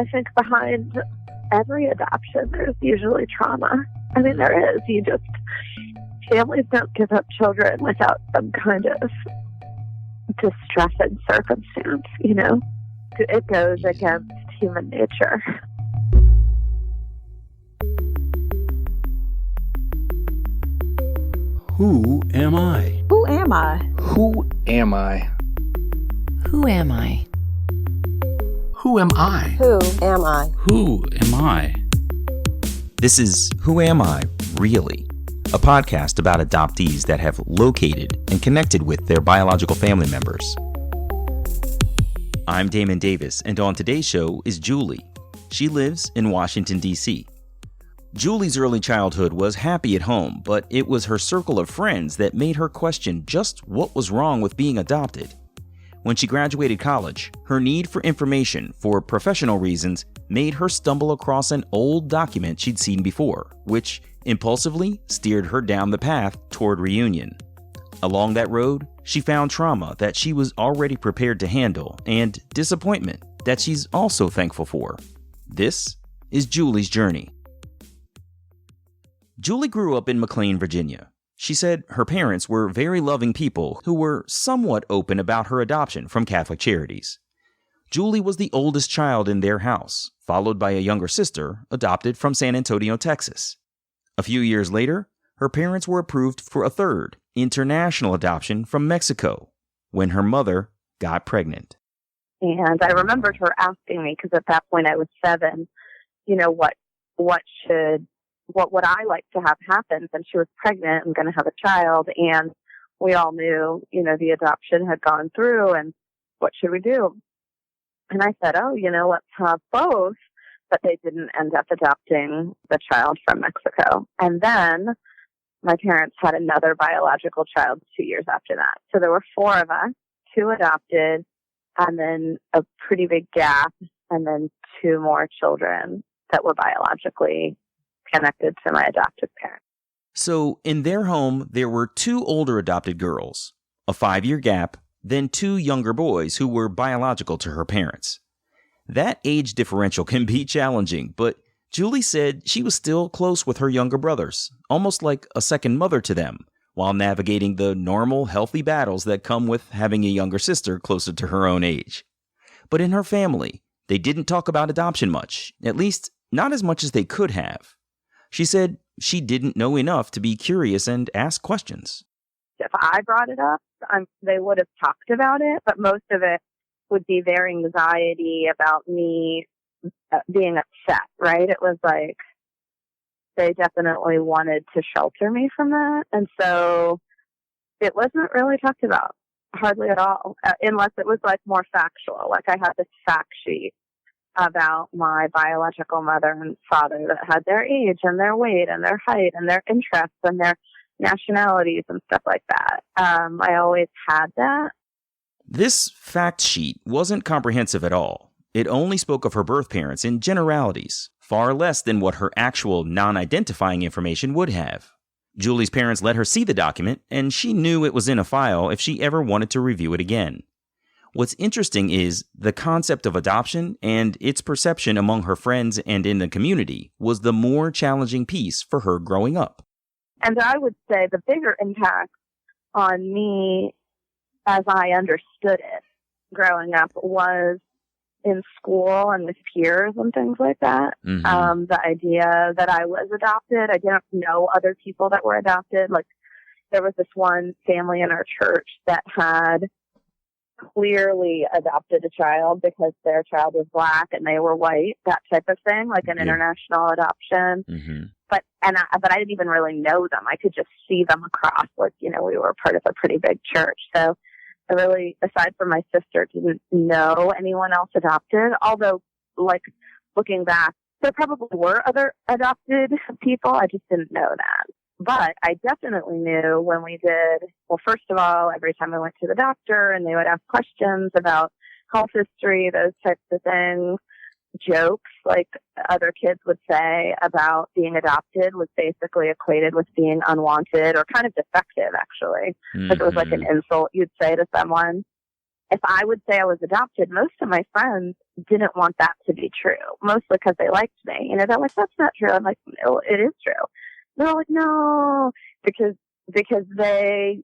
I think behind every adoption, there's usually trauma. I mean, there is. Families don't give up children without some kind of distress and circumstance, you know? It goes against human nature. Who am I? Who am I? Who am I? Who am I? Who am I? Who am I? Who am I? This is Who Am I, Really? A podcast about adoptees that have located and connected with their biological family members. I'm Damon Davis, and on today's show is Julie. She lives in Washington, D.C. Julie's early childhood was happy at home, but it was her circle of friends that made her question just what was wrong with being adopted. When she graduated college, her need for information for professional reasons made her stumble across an old document she'd seen before, which impulsively steered her down the path toward reunion. Along that road, she found trauma that she was already prepared to handle and disappointment that she's also thankful for. This is Julie's journey. Julie grew up in McLean, Virginia. She said her parents were very loving people who were somewhat open about her adoption from Catholic Charities. Julie was the oldest child in their house, followed by a younger sister adopted from San Antonio, Texas. A few years later, her parents were approved for a third, international adoption from Mexico, when her mother got pregnant. And I remembered her asking me, because at that point I was 7, you know, what would I like to have happen since she was pregnant and going to have a child? And we all knew, you know, the adoption had gone through, and what should we do? And I said, let's have both. But they didn't end up adopting the child from Mexico. And then my parents had another biological child 2 years after that. So there were 4 of us, 2 adopted, and then a pretty big gap, and then 2 more children that were biologically connected to my adoptive parents. So in their home, there were 2 older adopted girls, a 5-year gap, then 2 younger boys who were biological to her parents. That age differential can be challenging, but Julie said she was still close with her younger brothers, almost like a second mother to them, while navigating the normal, healthy battles that come with having a younger sister closer to her own age. But in her family, they didn't talk about adoption much, at least not as much as they could have. She said she didn't know enough to be curious and ask questions. If I brought it up, they would have talked about it, but most of it would be their anxiety about me being upset, right? It was like they definitely wanted to shelter me from that. And so it wasn't really talked about, hardly at all, unless it was like more factual. Like I had this fact sheet about my biological mother and father that had their age and their weight and their height and their interests and their nationalities and stuff like that. I always had that. This fact sheet wasn't comprehensive at all. It only spoke of her birth parents in generalities, far less than what her actual non-identifying information would have. Julie's parents let her see the document, and she knew it was in a file if she ever wanted to review it again. What's interesting is the concept of adoption and its perception among her friends and in the community was the more challenging piece for her growing up. And I would say the bigger impact on me as I understood it growing up was in school and with peers and things like that. Mm-hmm. The idea that I was adopted, I didn't know other people that were adopted. Like there was this one family in our church that had clearly adopted a child because their child was Black and they were white, that type of thing, like an international adoption. Mm-hmm. But I didn't even really know them. I could just see them across, like, you know, we were part of a pretty big church. So I really, aside from my sister, didn't know anyone else adopted. Although, like, looking back, there probably were other adopted people. I just didn't know that. But I definitely knew when we did, well, first of all, every time I went to the doctor and they would ask questions about health history, those types of things, jokes like other kids would say about being adopted was basically equated with being unwanted or kind of defective, actually. Mm-hmm. Like it was like an insult you'd say to someone. if I would say I was adopted, most of my friends didn't want that to be true, mostly because they liked me. You know, they're like, that's not true. I'm like, no, it is true. They're like, no, because they,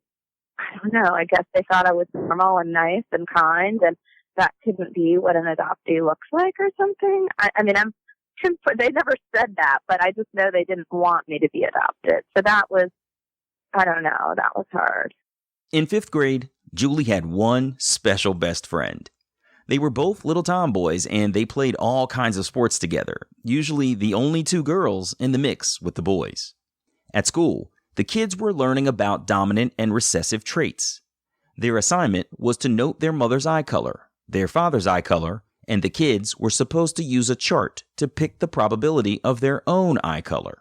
I don't know, I guess they thought I was normal and nice and kind, and that couldn't be what an adoptee looks like or something. I mean, they never said that, but I just know they didn't want me to be adopted. So that was, I don't know, that was hard. In 5th grade, Julie had one special best friend. They were both little tomboys, and they played all kinds of sports together, usually the only two girls in the mix with the boys. At school, the kids were learning about dominant and recessive traits. Their assignment was to note their mother's eye color, their father's eye color, and the kids were supposed to use a chart to pick the probability of their own eye color.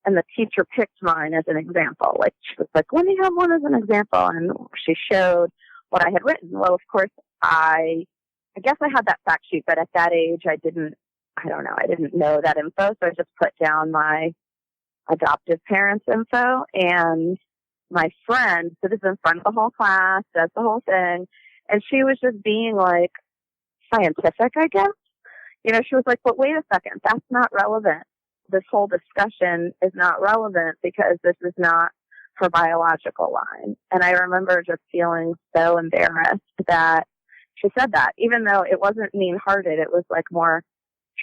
And the teacher picked mine as an example. Like, she was like, let me have one as an example. And she showed what I had written. Well, of course, I guess I had that fact sheet, but at that age, I didn't know that info. So I just put down my adoptive parents' info, and my friend, so this is in front of the whole class, does the whole thing. And she was just being like scientific, I guess. You know, she was like, but wait a second, that's not relevant. This whole discussion is not relevant because this is not her biological line. And I remember just feeling so embarrassed that she said that, even though it wasn't mean-hearted. It was like more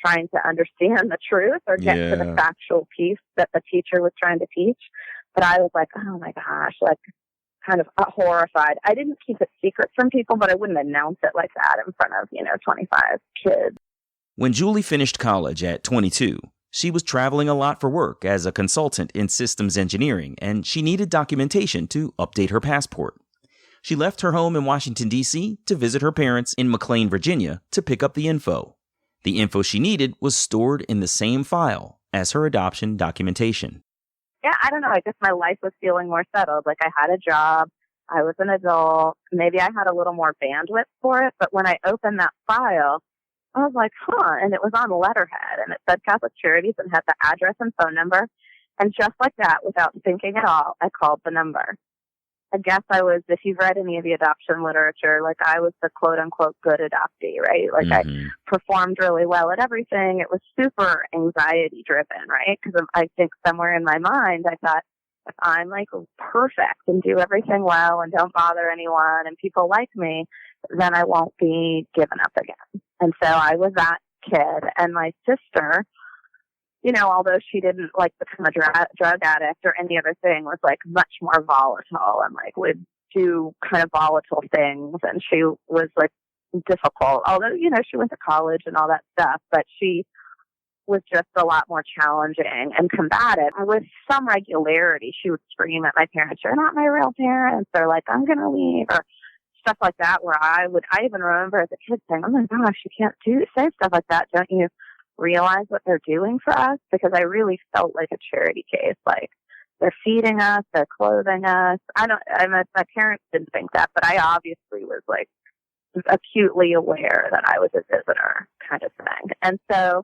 trying to understand the truth or get to the factual piece that the teacher was trying to teach. But I was like, oh my gosh, like kind of horrified. I didn't keep it secret from people, but I wouldn't announce it like that in front of, 25 kids. When Julie finished college at 22, she was traveling a lot for work as a consultant in systems engineering, and she needed documentation to update her passport. She left her home in Washington, D.C. to visit her parents in McLean, Virginia to pick up the info. The info she needed was stored in the same file as her adoption documentation. Yeah, I don't know. I guess my life was feeling more settled. Like I had a job. I was an adult. Maybe I had a little more bandwidth for it. But when I opened that file, I was like, and it was on letterhead, and it said Catholic Charities and had the address and phone number. And just like that, without thinking at all, I called the number. I guess I was, if you've read any of the adoption literature, like I was the quote unquote good adoptee, right? Like I performed really well at everything. It was super anxiety driven, right? Because I think somewhere in my mind, I thought, if I'm like perfect and do everything well and don't bother anyone and people like me, then I won't be given up again. And so I was that kid. And my sister, although she didn't like become a drug addict or any other thing, was like much more volatile and like would do kind of volatile things. And she was like difficult, although, she went to college and all that stuff, but she was just a lot more challenging and combative. With some regularity, she would scream at my parents, "You're not my real parents," or like, "I'm going to leave," or stuff like that, where I even remember as a kid saying, "Oh my gosh, you can't say stuff like that. Don't you realize what they're doing for us?" Because I really felt like a charity case. Like they're feeding us, they're clothing us. My parents didn't think that, but I obviously was like acutely aware that I was a visitor kind of thing. And so,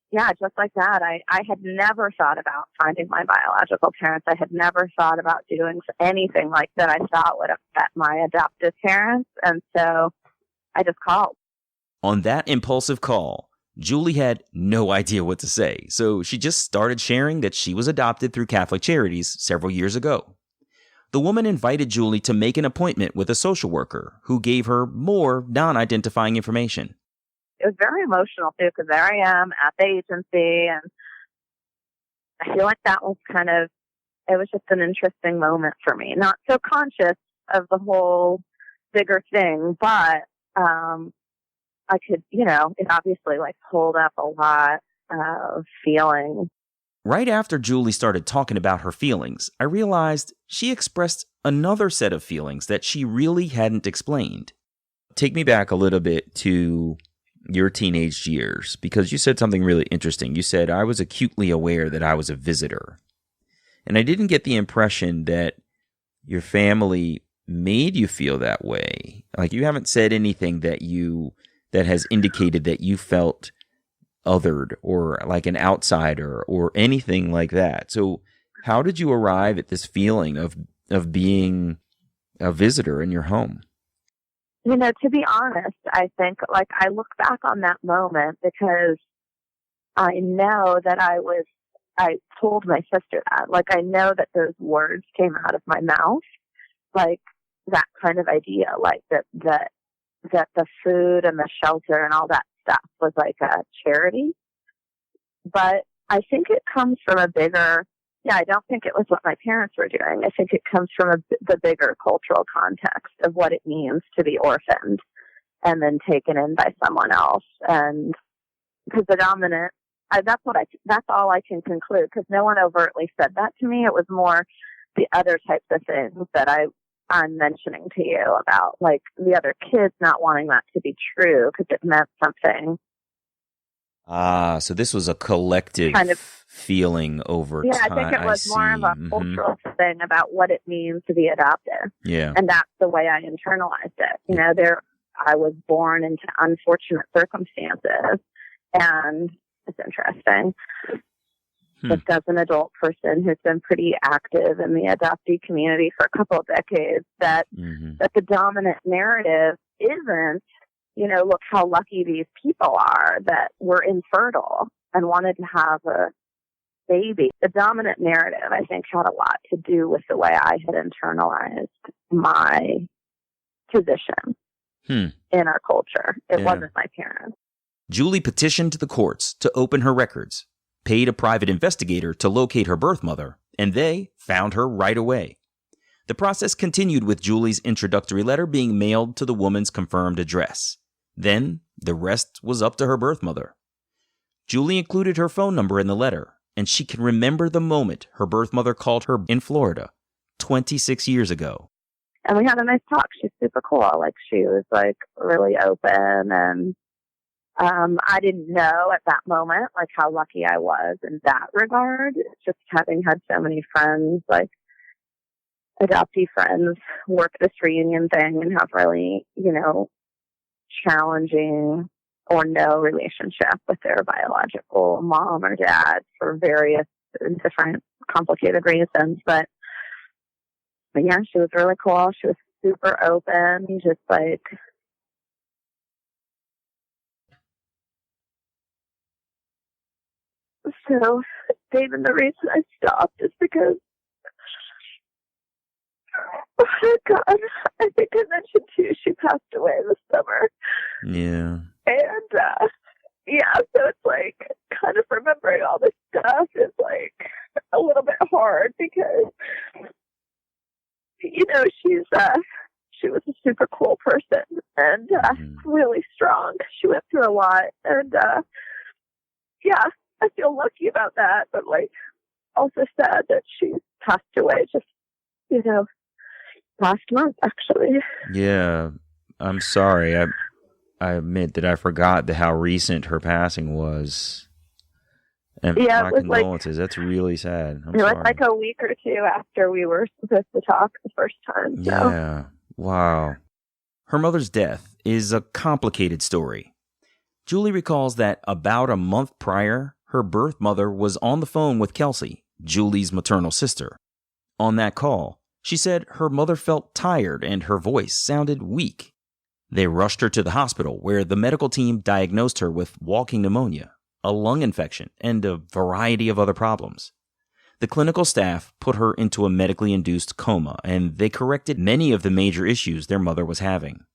yeah, just like that, I had never thought about finding my biological parents. I had never thought about doing anything like that I thought would upset my adoptive parents. And so I just called. On that impulsive call, Julie had no idea what to say, so she just started sharing that she was adopted through Catholic Charities several years ago. The woman invited Julie to make an appointment with a social worker who gave her more non-identifying information. It was very emotional, too, because there I am at the agency, and I feel like that was it was just an interesting moment for me. Not so conscious of the whole bigger thing, but I could, it obviously pulled up a lot of feelings. Right after Julie started talking about her feelings, I realized she expressed another set of feelings that she really hadn't explained. Take me back a little bit to your teenage years, because you said something really interesting. You said, "I was acutely aware that I was a visitor." And I didn't get the impression that your family made you feel that way. Like, you haven't said anything that has indicated that you felt othered or like an outsider or anything like that. So how did you arrive at this feeling of being a visitor in your home? To be honest, I think, like, I look back on that moment because I know that I told my sister that. Like, I know that those words came out of my mouth, like, that kind of idea, like, that the food and the shelter and all that stuff was like a charity. But I think it comes from a bigger, I don't think it was what my parents were doing. I think it comes from the bigger cultural context of what it means to be orphaned and then taken in by someone else. And because the dominant, that's all I can conclude, because no one overtly said that to me. It was more the other types of things that I'm mentioning to you about, like the other kids not wanting that to be true because it meant something. So this was a collective kind of feeling over time. I think it was more of a cultural thing about what it means to be adopted. Yeah. And that's the way I internalized it. I was born into unfortunate circumstances, and it's interesting. Just as an adult person who's been pretty active in the adoptee community for a couple of decades, that the dominant narrative isn't, look how lucky these people are that were infertile and wanted to have a baby. The dominant narrative, I think, had a lot to do with the way I had internalized my position in our culture. It wasn't my parents. Julie petitioned the courts to open her records, paid a private investigator to locate her birth mother, and they found her right away. The process continued with Julie's introductory letter being mailed to the woman's confirmed address. Then, the rest was up to her birth mother. Julie included her phone number in the letter, and she can remember the moment her birth mother called her in Florida 26 years ago. And we had a nice talk. She's super cool. Like, she was, like, really open, and I didn't know at that moment, like, how lucky I was in that regard. Just having had so many friends, like, adoptee friends, work this reunion thing and have really, challenging or no relationship with their biological mom or dad for various different complicated reasons. But yeah, she was really cool. She was super open, just like, so, David, the reason I stopped is because, oh God, I think I mentioned to you, she passed away this summer. Yeah. And, so it's like, kind of remembering all this stuff is like a little bit hard because, she was a super cool person and, really strong. She went through a lot, and, I feel lucky about that, but, like, also sad that she passed away just, last month, actually. Yeah, I'm sorry. I admit that I forgot how recent her passing was. And my condolences. That's really sad. It was like a week or two after we were supposed to talk the first time. So. Yeah. Wow. Her mother's death is a complicated story. Julie recalls that about a month prior, her birth mother was on the phone with Kelsey, Julie's maternal sister. On that call, she said her mother felt tired and her voice sounded weak. They rushed her to the hospital, where the medical team diagnosed her with walking pneumonia, a lung infection, and a variety of other problems. The clinical staff put her into a medically induced coma, and they corrected many of the major issues their mother was having.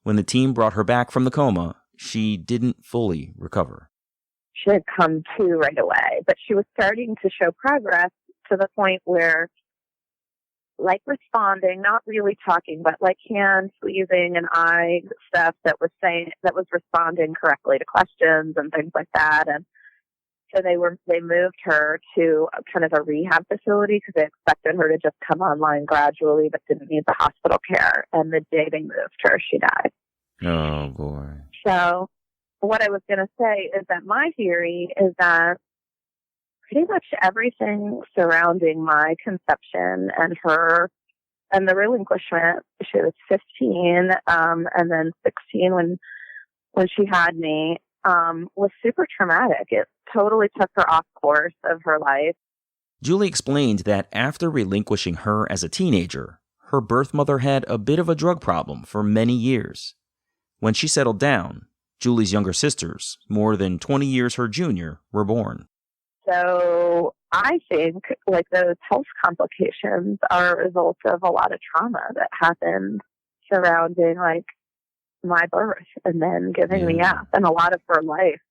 When the team brought her back from the coma, she didn't fully recover. She had come to right away, but she was starting to show progress to the point where, like, responding, not really talking, but like hand squeezing and eye stuff that was responding correctly to questions and things like that. And so they moved her to kind of a rehab facility because they expected her to just come online gradually, but didn't need the hospital care. And the day they moved her, she died. Oh boy. So what I was going to say is that my theory is that pretty much everything surrounding my conception and her and the relinquishment, she was 15 and then 16 when she had me, was super traumatic. It totally took her off course of her life. Julie explained that after relinquishing her as a teenager, her birth mother had a bit of a drug problem for many years. When she settled down, Julie's younger sisters, more than 20 years her junior, were born. So I think like those health complications are a result of a lot of trauma that happened surrounding like my birth and then giving me up, and a lot of her life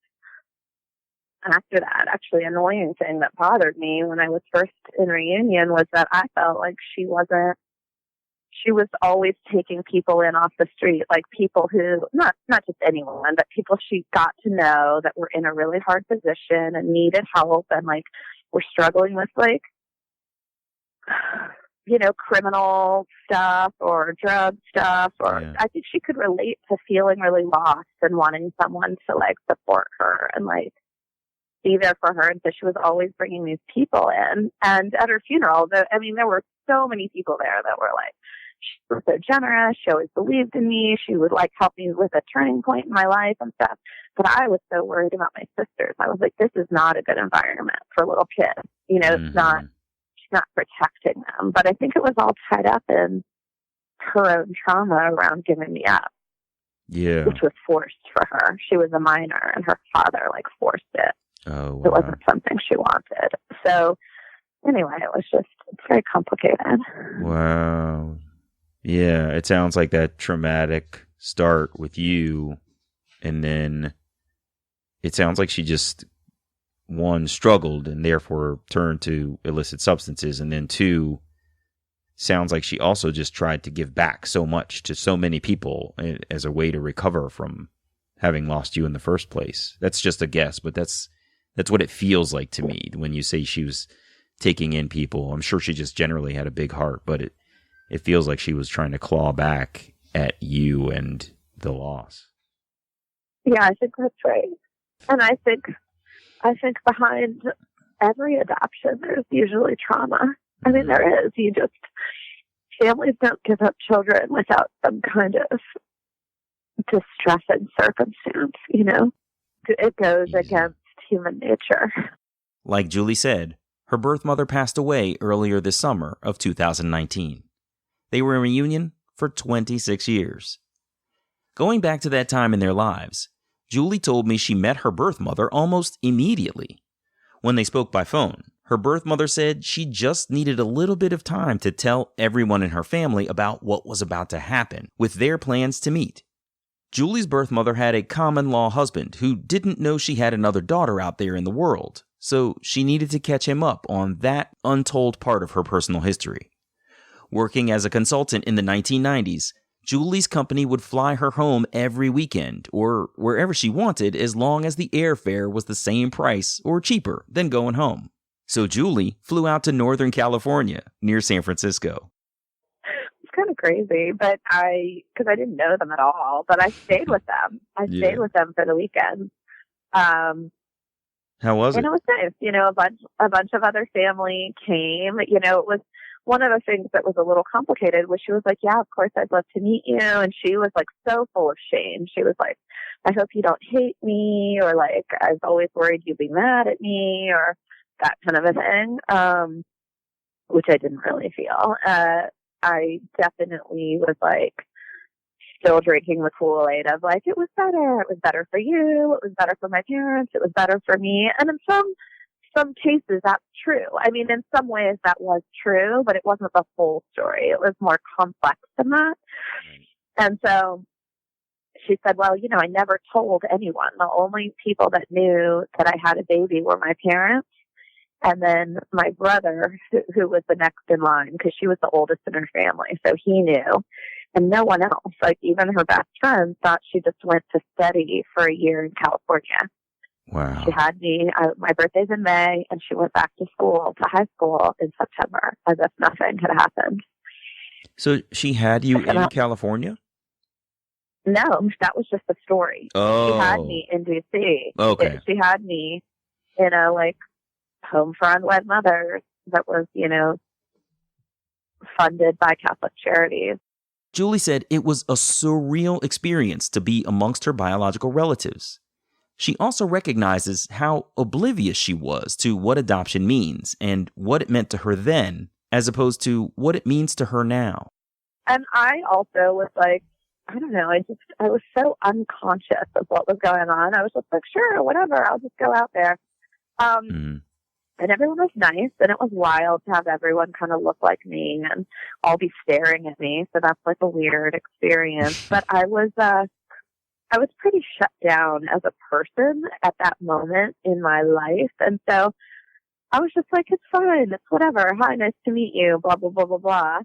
after that. Actually, annoying thing that bothered me when I was first in reunion was that I felt like she was always taking people in off the street, like people who, not just anyone, but people she got to know that were in a really hard position and needed help and like were struggling with like, you know, criminal stuff or drug stuff. Or I think she could relate to feeling really lost and wanting someone to like support her and like be there for her. And so she was always bringing these people in. And at her funeral, there were so many people there that were like, she was so generous. She always believed in me. She would like help me with a turning point in my life and stuff. But I was so worried about my sisters. I was like, this is not a good environment for little kids. You know, it's not, she's not protecting them. But I think it was all tied up in her own trauma around giving me up. Yeah. Which was forced for her. She was a minor and her father like forced it. Oh, wow. It wasn't something she wanted. So anyway, it's very complicated. Wow. Yeah, it sounds like that traumatic start with you, and then it sounds like she just, one, struggled and therefore turned to illicit substances, and then two, sounds like she also just tried to give back so much to so many people as a way to recover from having lost you in the first place. That's just a guess, but that's what it feels like to me when you say she was taking in people. I'm sure she just generally had a big heart, but it feels like she was trying to claw back at you and the loss. Yeah, I think that's right. And I think behind every adoption, there's usually trauma. I mean, there is. Families don't give up children without some kind of distressing circumstance, you know? It goes against human nature. Like Julie said, her birth mother passed away earlier this summer of 2019. They were in reunion for 26 years. Going back to that time in their lives, Julie told me she met her birth mother almost immediately. When they spoke by phone, her birth mother said she just needed a little bit of time to tell everyone in her family about what was about to happen with their plans to meet. Julie's birth mother had a common-law husband who didn't know she had another daughter out there in the world, so she needed to catch him up on that untold part of her personal history. Working as a consultant in the 1990s, Julie's company would fly her home every weekend or wherever she wanted as long as the airfare was the same price or cheaper than going home. So Julie flew out to Northern California near San Francisco. It's kind of crazy, but because I didn't know them at all, but I stayed with them. I stayed with them for the weekend. How was it? And it was nice. You know, a bunch of other family came. You know, it was one of the things that was a little complicated was she was like, yeah, of course, I'd love to meet you. And she was like so full of shame. She was like, I hope you don't hate me, or like, I was always worried you'd be mad at me, or that kind of a thing, which I didn't really feel. I definitely was like still drinking the Kool-Aid of like, it was better for you, it was better for my parents, it was better for me. And in some cases that's true. I mean, in some ways that was true, but it wasn't the whole story. It was more complex than that. And so she said, well, you know, I never told anyone. The only people that knew that I had a baby were my parents, and then my brother, who was the next in line, because she was the oldest in her family. So he knew, and no one else. Like even her best friend thought she just went to study for a year in California. Wow. She had me, my birthday's in May, and she went back to high school in September, as if nothing had happened. So she had you in California? No, that was just the story. Oh. She had me in D.C. Okay. She had me in a, like, home for unwed mothers that was, you know, funded by Catholic Charities. Julie said it was a surreal experience to be amongst her biological relatives. She also recognizes how oblivious she was to what adoption means and what it meant to her then, as opposed to what it means to her now. And I also was like, I don't know, I was so unconscious of what was going on. I was just like, sure, whatever, I'll just go out there. Mm. And everyone was nice, and it was wild to have everyone kind of look like me and all be staring at me. So that's like a weird experience. But I was pretty shut down as a person at that moment in my life. And so I was just like, it's fine, it's whatever. Hi, nice to meet you, blah, blah, blah, blah, blah.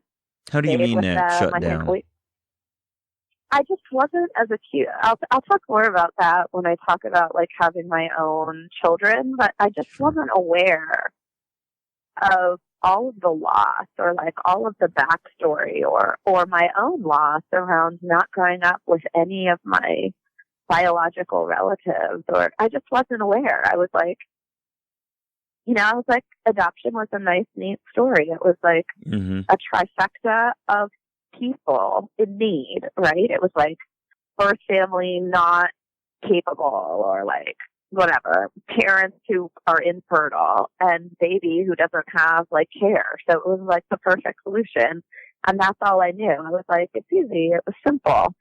How do you mean that, shut down? I just wasn't as acute. I'll talk more about that when I talk about like having my own children, but I just wasn't aware of all of the loss or like all of the backstory or my own loss around not growing up with any of my biological relatives, or I just wasn't aware. I was like, adoption was a nice, neat story. It was like a trifecta of people in need, right? It was like birth family not capable, or like whatever, parents who are infertile, and baby who doesn't have like care. So it was like the perfect solution. And that's all I knew. I was like, it's easy. It was simple.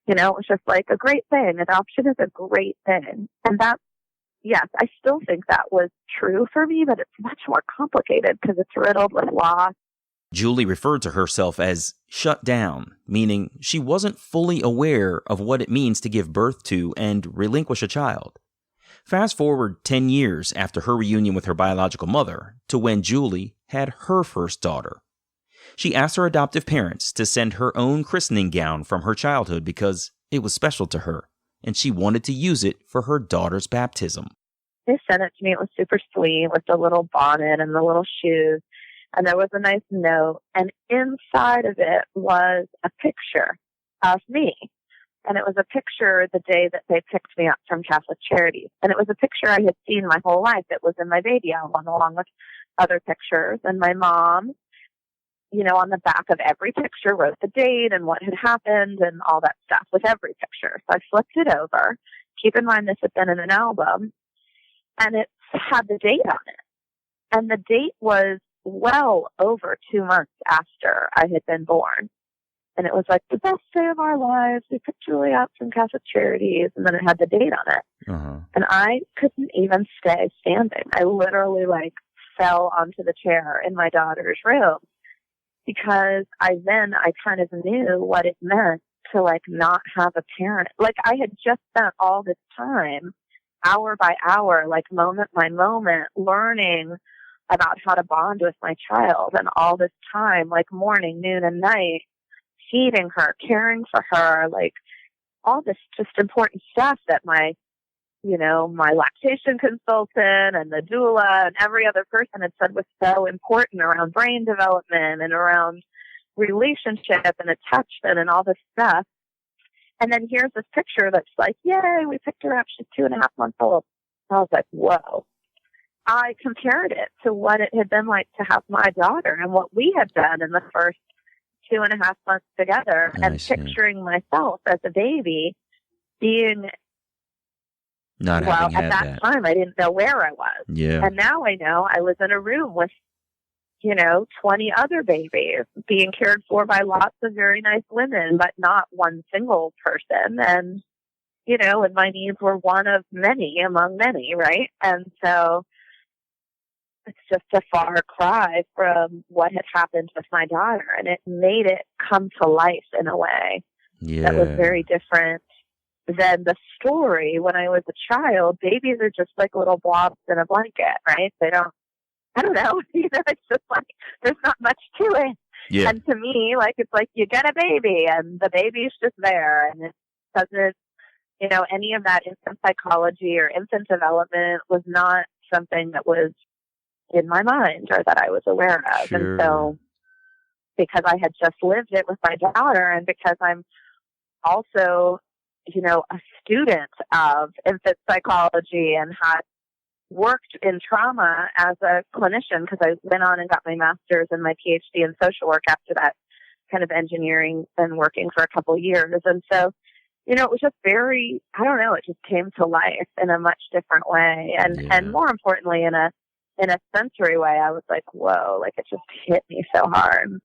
It was just like a great thing. Adoption is a great thing. And that's, yes, I still think that was true for me, but it's much more complicated because it's riddled with loss. Julie referred to herself as shut down, meaning she wasn't fully aware of what it means to give birth to and relinquish a child. Fast forward 10 years after her reunion with her biological mother to when Julie had her first daughter. She asked her adoptive parents to send her own christening gown from her childhood because it was special to her, and she wanted to use it for her daughter's baptism. They sent it to me. It was super sweet with the little bonnet and the little shoes. And there was a nice note, and inside of it was a picture of me. And it was a picture the day that they picked me up from Catholic Charities. And it was a picture I had seen my whole life. It was in my baby album along with other pictures. And my mom, on the back of every picture wrote the date and what had happened and all that stuff with every picture. So I flipped it over. Keep in mind this had been in an album. And it had the date on it. And the date was well over 2 months after I had been born. And it was like the best day of our lives. We picked Julie up from Catholic Charities, and then it had the date on it. And I couldn't even stay standing. I literally fell onto the chair in my daughter's room because I kind of knew what it meant to not have a parent. I had just spent all this time, hour by hour, moment by moment, learning about how to bond with my child, and all this time, morning, noon, and night, feeding her, caring for her, all this just important stuff that my lactation consultant and the doula and every other person had said was so important around brain development and around relationship and attachment and all this stuff. And then here's this picture that's like, yay, we picked her up. She's 2.5 months old. I was like, whoa. I compared it to what it had been like to have my daughter and what we had done in the first 2.5 months together, and picturing myself as a baby being, at that time, I didn't know where I was. Yeah. And now I know I was in a room with, 20 other babies being cared for by lots of very nice women, but not one single person. And, and my needs were one of many among many, right? And so it's just a far cry from what had happened with my daughter, and it made it come to life in a way that was very different than the story when I was a child. Babies are just like little blobs in a blanket, right? I don't know, it's just there's not much to it. Yeah. And to me, it's like you get a baby and the baby's just there, and it doesn't, any of that infant psychology or infant development was not something that was in my mind or that I was aware of. Sure. And so because I had just lived it with my daughter, and because I'm also, a student of infant psychology and had worked in trauma as a clinician, because I went on and got my master's and my PhD in social work after that kind of engineering and working for a couple of years. And so, it was just very, I don't know, it just came to life in a much different way. And more importantly, in a sensory way, I was like, whoa, it just hit me so hard.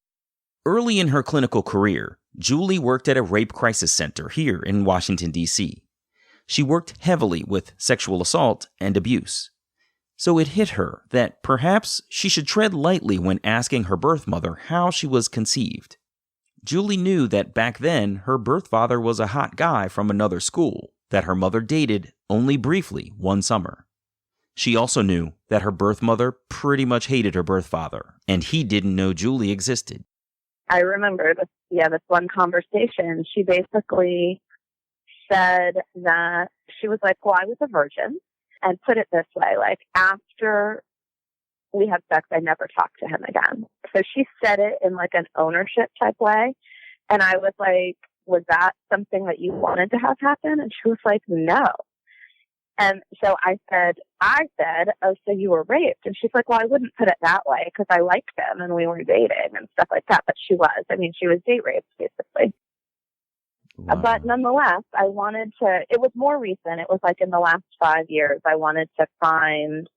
Early in her clinical career, Julie worked at a rape crisis center here in Washington, D.C. She worked heavily with sexual assault and abuse. So it hit her that perhaps she should tread lightly when asking her birth mother how she was conceived. Julie knew that back then her birth father was a hot guy from another school that her mother dated only briefly one summer. She also knew that her birth mother pretty much hated her birth father, and he didn't know Julie existed. I remember this one conversation. She basically said that she was like, well, I was a virgin, and put it this way, like, after we had sex, I never talked to him again. So she said it in like an ownership type way. And I was like, was that something that you wanted to have happen? And she was like, no. And so I said, oh, so you were raped? And she's like, well, I wouldn't put it that way because I liked him and we were dating and stuff like that. But she was. I mean, she was date raped, basically. Wow. But nonetheless, I wanted to, it was more recent. It was like in the last 5 years, I wanted to find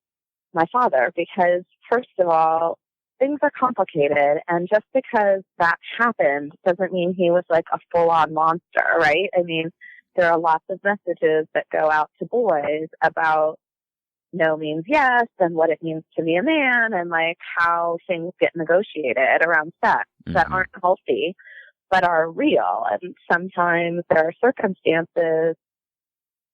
my father because, first of all, things are complicated. And just because that happened doesn't mean he was like a full-on monster, right? I mean, there are lots of messages that go out to boys about no means yes and what it means to be a man and like how things get negotiated around sex that aren't healthy but are real. And sometimes there are circumstances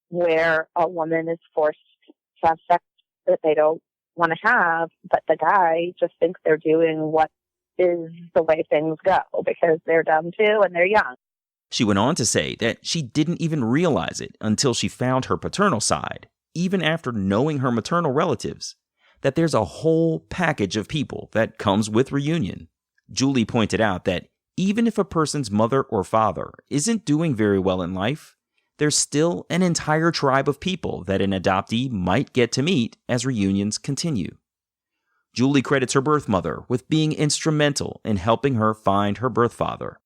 where a woman is forced to have sex that they don't want to have, but the guy just thinks they're doing what is the way things go because they're dumb too and they're young. She went on to say that she didn't even realize it until she found her paternal side, even after knowing her maternal relatives, that there's a whole package of people that comes with reunion. Julie pointed out that even if a person's mother or father isn't doing very well in life, there's still an entire tribe of people that an adoptee might get to meet as reunions continue. Julie credits her birth mother with being instrumental in helping her find her birth father.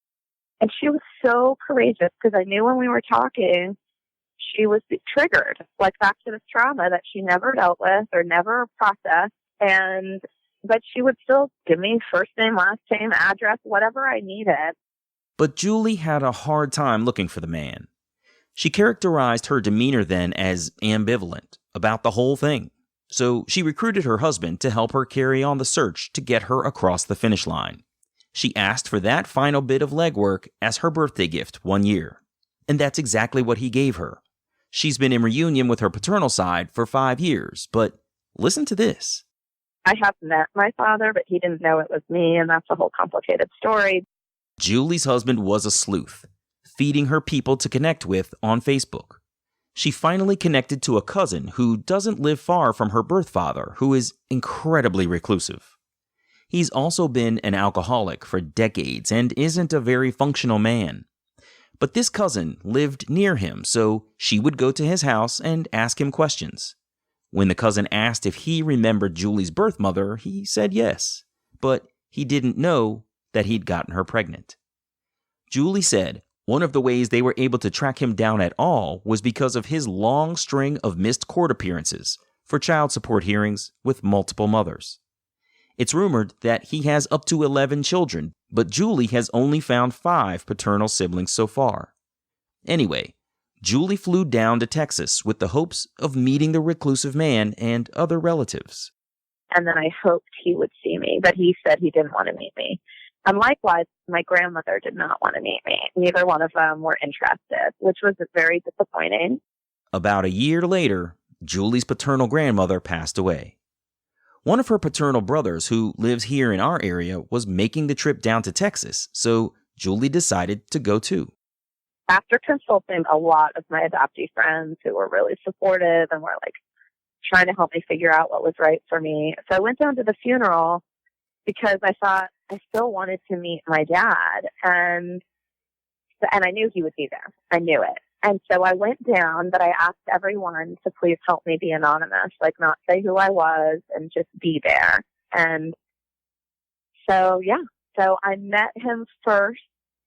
And she was so courageous because I knew when we were talking, she was triggered, like back to this trauma that she never dealt with or never processed. But she would still give me first name, last name, address, whatever I needed. But Julie had a hard time looking for the man. She characterized her demeanor then as ambivalent about the whole thing. So she recruited her husband to help her carry on the search to get her across the finish line. She asked for that final bit of legwork as her birthday gift one year. And that's exactly what he gave her. She's been in reunion with her paternal side for 5 years, but listen to this. I have met my father, but he didn't know it was me, and that's a whole complicated story. Julie's husband was a sleuth, feeding her people to connect with on Facebook. She finally connected to a cousin who doesn't live far from her birth father, who is incredibly reclusive. He's also been an alcoholic for decades and isn't a very functional man. But this cousin lived near him, so she would go to his house and ask him questions. When the cousin asked if he remembered Julie's birth mother, he said yes, but he didn't know that he'd gotten her pregnant. Julie said one of the ways they were able to track him down at all was because of his long string of missed court appearances for child support hearings with multiple mothers. It's rumored that he has up to 11 children, but Julie has only found 5 paternal siblings so far. Anyway, Julie flew down to Texas with the hopes of meeting the reclusive man and other relatives. And then I hoped he would see me, but he said he didn't want to meet me. And likewise, my grandmother did not want to meet me. Neither one of them were interested, which was very disappointing. About a year later, Julie's paternal grandmother passed away. One of her paternal brothers, who lives here in our area, was making the trip down to Texas, so Julie decided to go too. After consulting a lot of my adoptee friends who were really supportive and were like trying to help me figure out what was right for me, so I went down to the funeral because I thought I still wanted to meet my dad, and I knew he would be there. I knew it. And so I went down, but I asked everyone to please help me be anonymous, like not say who I was and just be there. And so, yeah, so I met him first.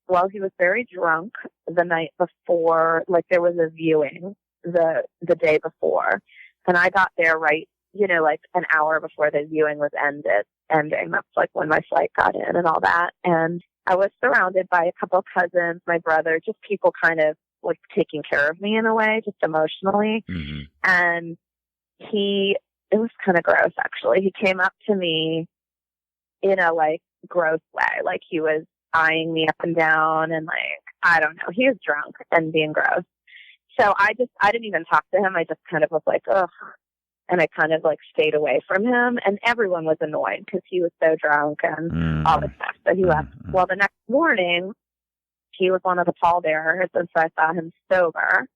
Well, he was very drunk the night before, like there was a viewing the day before. And I got there right, like an hour before the viewing was ending. That's like when my flight got in and all that. And I was surrounded by a couple cousins, my brother, just people kind of like taking care of me in a way, just emotionally. Mm-hmm. And it was kind of gross, actually. He came up to me in a like gross way. Like he was eyeing me up and down and like, I don't know, he was drunk and being gross. So I didn't even talk to him. I just kind of was like, ugh. And I kind of like stayed away from him, and everyone was annoyed because he was so drunk and all this stuff. So he left. Well, the next morning, he was one of the pallbearers, and so I saw him sober,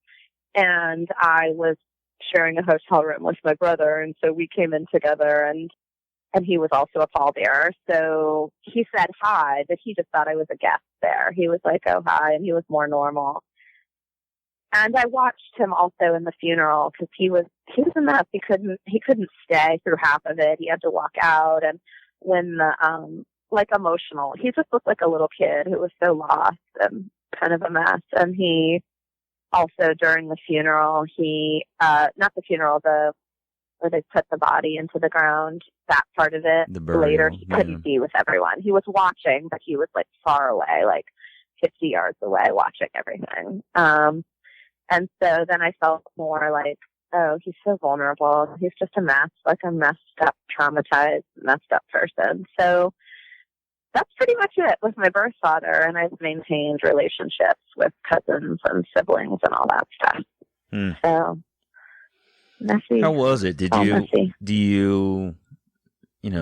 and I was sharing a hotel room with my brother, and so we came in together, and he was also a pallbearer. So he said hi, but he just thought I was a guest there. He was like, oh, hi, and he was more normal. And I watched him also in the funeral because he was a mess. He couldn't stay through half of it. He had to walk out. And when like emotional, he just looked like a little kid who was so lost and kind of a mess. And he also during the funeral, not the funeral, where they put the body into the ground, that part of it, the burial, later he couldn't be with everyone. He was watching, but he was like far away, like 50 yards away watching everything. And so then I felt more like, oh, he's so vulnerable. He's just a mess, like a messed up, traumatized, messed up person. So that's pretty much it with my birth father. And I've maintained relationships with cousins and siblings and all that stuff. So messy. How was it? Do you,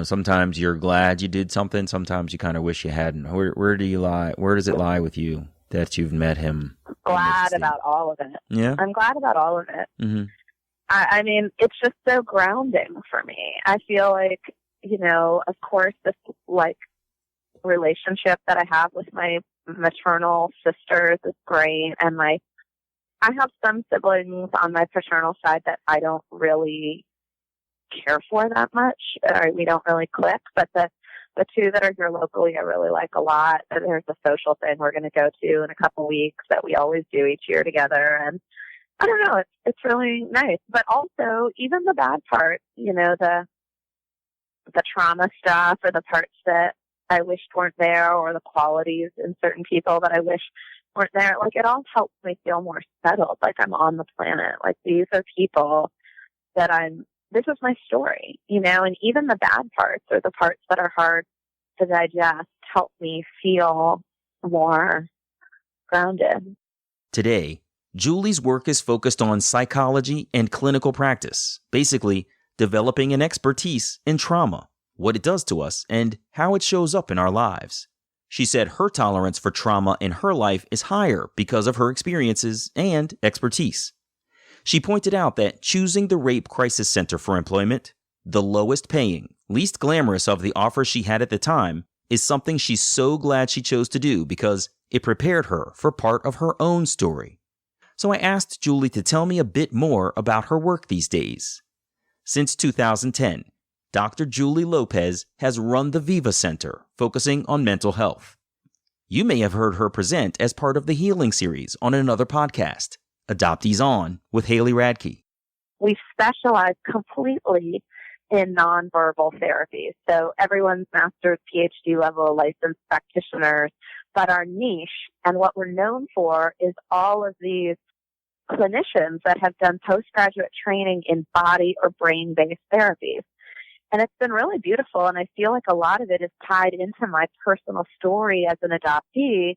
sometimes you're glad you did something. Sometimes you kind of wish you hadn't. Where do you lie? Where does it lie with you that you've met him? Glad about all of it. Yeah. I'm glad about all of it. Mm-hmm. I mean, it's just so grounding for me. I feel like, of course, this like relationship that I have with my maternal sisters is great. And I have some siblings on my paternal side that I don't really care for that much. We don't really click, but the two that are here locally, I really like a lot. There's a social thing we're going to go to in a couple weeks that we always do each year together. And I don't know, it's really nice. But also, even the bad parts, the trauma stuff or the parts that I wished weren't there or the qualities in certain people that I wish weren't there, like it all helps me feel more settled, like I'm on the planet. Like these are people that this is my story, and even the bad parts or the parts that are hard to digest help me feel more grounded. Today, Julie's work is focused on psychology and clinical practice, basically developing an expertise in trauma, what it does to us, and how it shows up in our lives. She said her tolerance for trauma in her life is higher because of her experiences and expertise. She pointed out that choosing the Rape Crisis Center for employment, the lowest paying, least glamorous of the offers she had at the time, is something she's so glad she chose to do because it prepared her for part of her own story. So I asked Julie to tell me a bit more about her work these days. Since 2010, Dr. Julie Lopez has run the Viva Center, focusing on mental health. You may have heard her present as part of the Healing series on another podcast, Adoptees On with Haley Radke. We specialize completely in nonverbal therapies. So everyone's master's, PhD level licensed practitioners, but our niche and what we're known for is all of these clinicians that have done postgraduate training in body or brain-based therapies. And it's been really beautiful, and I feel like a lot of it is tied into my personal story as an adoptee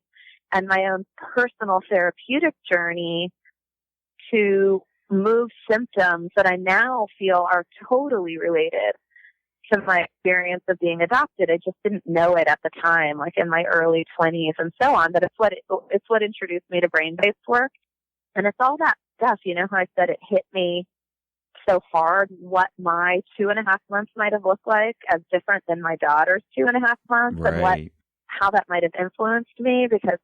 and my own personal therapeutic journey to move symptoms that I now feel are totally related to my experience of being adopted. I just didn't know it at the time, like in my early 20s and so on, but it's what introduced me to brain-based work. And it's all that stuff, how I said it hit me so hard what my 2.5 months might have looked like as different than my daughter's 2.5 months, right. And how that might have influenced me, because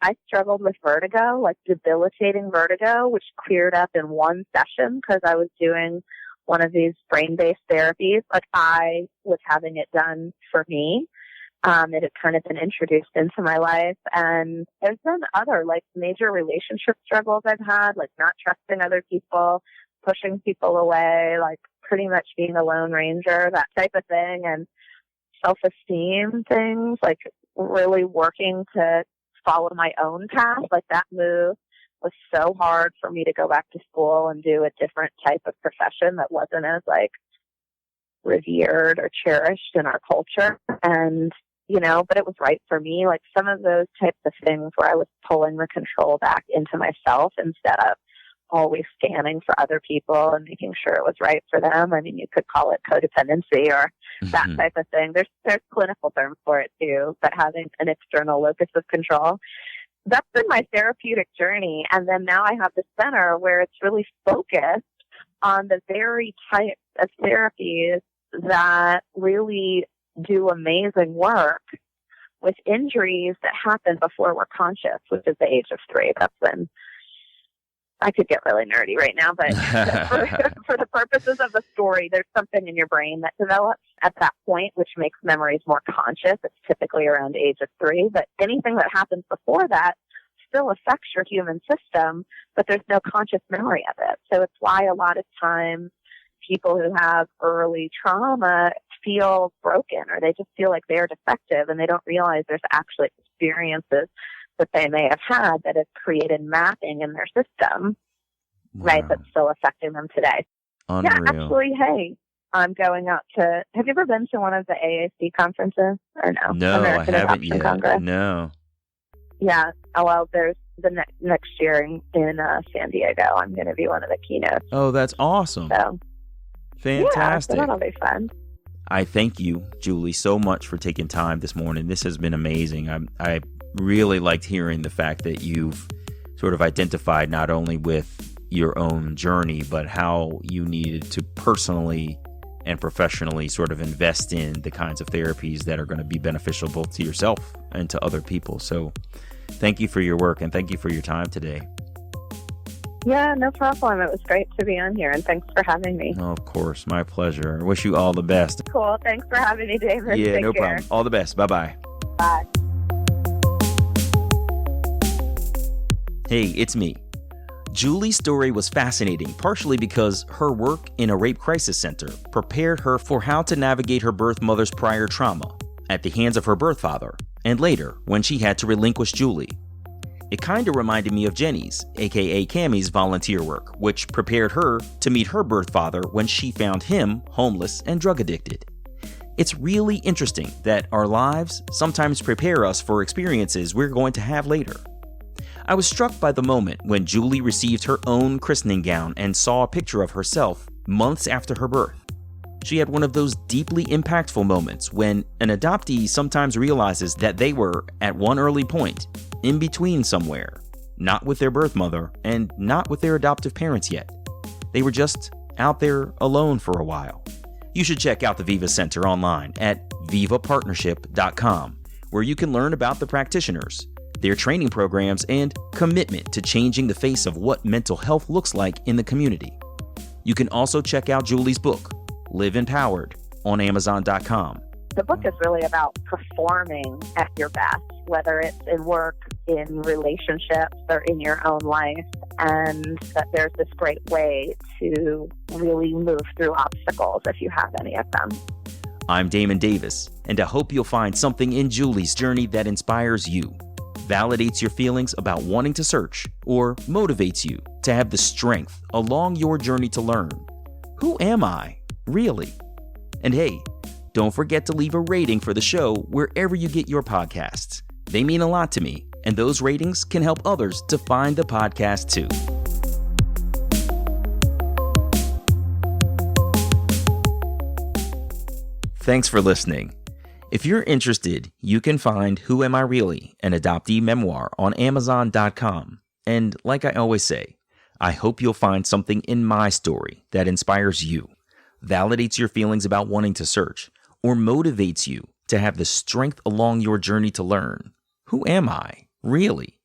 I struggled with vertigo, like debilitating vertigo, which cleared up in one session because I was doing one of these brain-based therapies. Like I was having it done for me. It had kind of been introduced into my life. And there's been other like major relationship struggles I've had, like not trusting other people, pushing people away, like pretty much being a lone ranger, that type of thing. And self-esteem things, like really working to follow my own path. Like that move was so hard for me to go back to school and do a different type of profession that wasn't as like revered or cherished in our culture. And, but it was right for me. Like some of those types of things where I was pulling the control back into myself instead of always scanning for other people and making sure it was right for them. I mean, you could call it codependency or that type of thing. There's clinical terms for it too, but having an external locus of control, that's been my therapeutic journey. And then now I have the center where it's really focused on the very types of therapies that really do amazing work with injuries that happen before we're conscious, which is the age of 3. That's when I could get really nerdy right now, but for the purposes of the story, there's something in your brain that develops at that point, which makes memories more conscious. It's typically around age of 3, but anything that happens before that still affects your human system, but there's no conscious memory of it. So it's why a lot of times people who have early trauma feel broken, or they just feel like they're defective, and they don't realize there's actually experiences that they may have had that have created mapping in their system, right, that's still affecting them today. Unreal. Yeah, actually, hey, I'm going out to, have you ever been to one of the AAC conferences, or no? No, American I haven't Adoption yet. Congress? No. Yeah, well, there's the next year in San Diego. I'm going to be one of the keynotes. Oh, that's awesome. So, fantastic. Yeah, so that'll be fun. I thank you, Julie, so much for taking time this morning. This has been amazing. I really liked hearing the fact that you've sort of identified not only with your own journey, but how you needed to personally and professionally sort of invest in the kinds of therapies that are going to be beneficial both to yourself and to other people. So thank you for your work and thank you for your time today. Yeah, no problem. It was great to be on here, and thanks for having me. Oh, of course. My pleasure. I wish you all the best. Cool. Thanks for having me, David. Yeah, Take no care. problem. All the best. Bye-bye. Bye. Hey, it's me. Julie's story was fascinating, partially because her work in a rape crisis center prepared her for how to navigate her birth mother's prior trauma at the hands of her birth father, and later when she had to relinquish Julie. It kind of reminded me of Jenny's, aka Cammie's, volunteer work, which prepared her to meet her birth father when she found him homeless and drug addicted. It's really interesting that our lives sometimes prepare us for experiences we're going to have later. I was struck by the moment when Julie received her own christening gown and saw a picture of herself months after her birth. She had one of those deeply impactful moments when an adoptee sometimes realizes that they were, at one early point, in between somewhere, not with their birth mother and not with their adoptive parents yet. They were just out there alone for a while. You should check out the Viva Center online at vivapartnership.com, where you can learn about the practitioners, their training programs, and commitment to changing the face of what mental health looks like in the community. You can also check out Julie's book, Live Empowered, on Amazon.com. The book is really about performing at your best, whether it's in work, in relationships, or in your own life, and that there's this great way to really move through obstacles if you have any of them. I'm Damon Davis, and I hope you'll find something in Julie's journey that inspires you, validates your feelings about wanting to search, or motivates you to have the strength along your journey to learn. Who am I, really? And hey, don't forget to leave a rating for the show wherever you get your podcasts. They mean a lot to me, and those ratings can help others to find the podcast too. Thanks for listening. If you're interested, you can find Who Am I Really? An Adoptee Memoir on Amazon.com. And like I always say, I hope you'll find something in my story that inspires you, validates your feelings about wanting to search, or motivates you to have the strength along your journey to learn. Who am I, really?